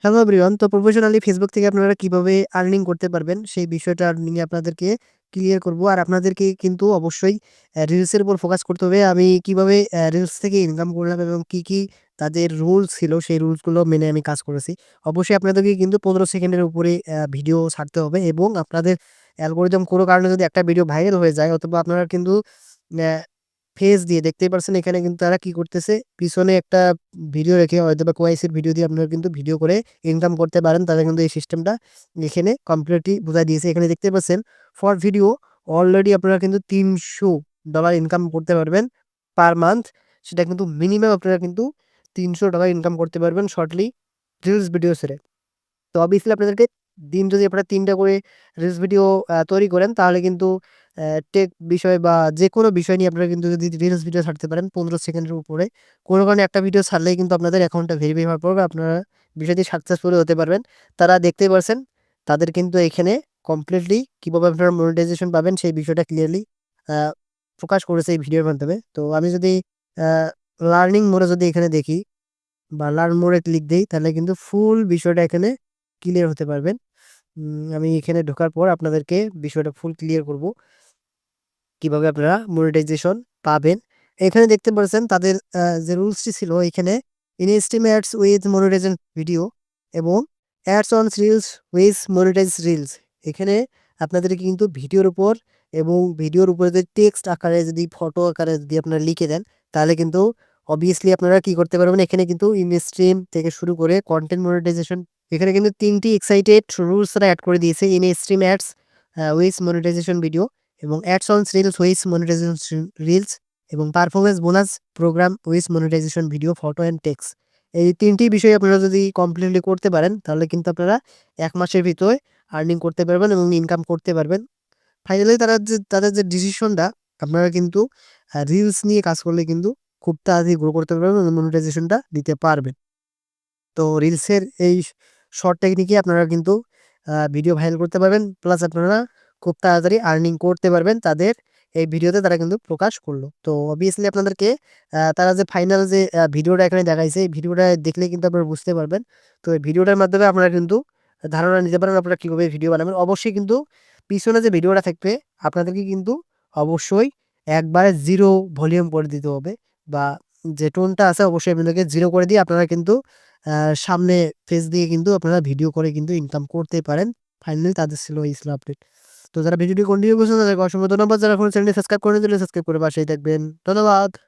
Hello everyone. তো professionally Facebook থেকে আপনারা কিভাবে আর্নিং করতে পারবেন সেই বিষয়টা নিয়ে আপনাদেরকে ক্লিয়ার করব। আর আপনাদেরকে কিন্তু অবশ্যই রিলসের উপর ফোকাস করতে হবে। আমি কিভাবে রিলস থেকে ইনকাম করলাম এবং কি তাদের রুলস ছিল সেই রুলসগুলো মেনে আমি কাজ করেছি। অবশ্যই আপনাদেরকে কিন্তু ১৫ সেকেন্ডের উপরে ভিডিও ছাড়তে হবে এবং আপনাদের অ্যালগরিদম কোনো কারণে যদি একটা ভিডিও ভাইরাল হয়ে যায় অথবা আপনারা কিন্তু অ্যা ফেস দিয়ে দেখতেই পারছেন এখানে কিন্তু তারা কি করতেছে, পিছনে একটা ভিডিও রেখে হয়তোবা কোয়াইসের ভিডিও দিয়ে আপনারা কিন্তু ভিডিও করে ইনকাম করতে পারেন। তারা কিন্তু এই সিস্টেমটা এখানে কমপ্লিটলি বুঝায় দিয়েছে। এখানে দেখতে পাচ্ছেন ফর ভিডিও অলরেডি আপনারা কিন্তু $৩০০ ইনকাম করতে পারবেন পার মান্থ। সেটা কিন্তু মিনিমাম আপনারা কিন্তু $৩০০ ইনকাম করতে পারবেন শর্টলি রিলস ভিডিও ছেড়ে। তো অবভিয়াসলি আপনাদেরকে দিন যদি আপনারা ৩ টা করে রিলস ভিডিও তৈরি করেন তাহলে কিন্তু টেক বিষয় বা যেকোনো বিষয় নিয়ে আপনারা কিন্তু যদি রিলস ভিডিও ছাড়তে পারেন ১৫ সেকেন্ডের উপরে, কোনো কারণে একটা ভিডিও ছাড়লেই কিন্তু আপনাদের অ্যাকাউন্টটা ভেরিফাই হওয়ার পর আপনারা বিষয়টি সাকসেসফুল হতে পারবেন। তারা দেখতেই পারছেন তাদের কিন্তু এখানে কমপ্লিটলি কিভাবে আপনারা মনিটাইজেশন পাবেন সেই বিষয়টা ক্লিয়ারলি আ প্রকাশ করেছে এই ভিডিওর মাধ্যমে। তো আমি যদি আ লার্নিং মোড এ যদি এখানে দেখি বা লার্ন মোড এ ক্লিক দেই তাহলে কিন্তু ফুল বিষয়টা এখানে ক্লিয়ার হতে পারবেন। আমি এখানে ঢোকার পর আপনাদেরকে বিষয়টা ফুল ক্লিয়ার করব। কিভাবে আপনারা মনিটাইজেশন পাবেন। এখানে দেখতে পাচ্ছেন তাদের যে রুলসটি ছিল এখানে instream ads with monetization video এবং ads on reels with monetize reels. এখানে আপনাদেরকে কিন্তু ভিডিওর উপর এবং ভিডিওর উপরে যদি টেক্সট আকারে যদি ফটো আকারে যদি আপনারা লিখে দেন তাহলে কিন্তু অবভিয়াসলি আপনারা কি করতে পারবেন, এখানে কিন্তু ইনস্ট্রিম থেকে শুরু করে কনটেন্ট মনিটাইজেশন এখানে কিন্তু ৩ টি এক্সাইটেড রুলস তারা এড করে দিয়েছে। Instream ads with monetization video এবং ads on reels with monetization reels এবং performance bonus program with monetization video, photo and text. এই ৩ টি বিষয় আপনারা যদি কমপ্লিটলি করতে পারেন তাহলে কিন্তু আপনারা ১ মাসের ভিতরে আর্নিং করতে পারবেন এবং ইনকাম করতে পারবেন। ফাইনালি তাদের যে ডিসিশনটা আপনারা কিন্তু রিলস নিয়ে কাজ করলে কিন্তু খুব তাড়াতাড়ি গ্রো করতে পারবেন এবং মনিটাইজেশনটা দিতে পারবেন। তো রিলসের এই শর্ট টেকনিকে আপনারা কিন্তু ভিডিও ভাইরাল করতে পারবেন। প্লাস আপনারা খুব তাড়াতাড়ি আর্নিং করতে পারবেন। তাদের এই ভিডিওতে তারা কিন্তু প্রকাশ করল। তো অবভিয়াসলি আপনাদেরকে তারা যে ফাইনাল যে ভিডিওটা এখানে দেখাইছে, এই ভিডিওটা দেখলে কিন্তু আপনারা বুঝতে পারবেন। তো এই ভিডিওটার মাধ্যমে আপনারা কিন্তু ধারণা নিতে পারেন আপনারা কিভাবে ভিডিও বানাবেন। অবশ্যই কিন্তু পিছনে যে ভিডিওটা থাকবে আপনাদেরকে কিন্তু অবশ্যই একবারে 0 ভলিউম করে দিতে হবে বা যে টোনটা আছে অবশ্যই আপনাদেরকে 0 করে দিয়ে আপনারা কিন্তু আ সামনে ফেস দিয়ে কিন্তু আপনারা ভিডিও করে কিন্তু ইনকাম করতে পারেন। ফাইনালি তাদের ছিল আপডেট। তো যারা ভিডিওটি কন্টিনিউ করছেন তাদেরকে অসংখ্য ধন্যবাদ। যারা এখনো চ্যানেলটি সাবস্ক্রাইব করেনি তাহলে সাবস্ক্রাইব করে পাশেই থাকবেন। ধন্যবাদ।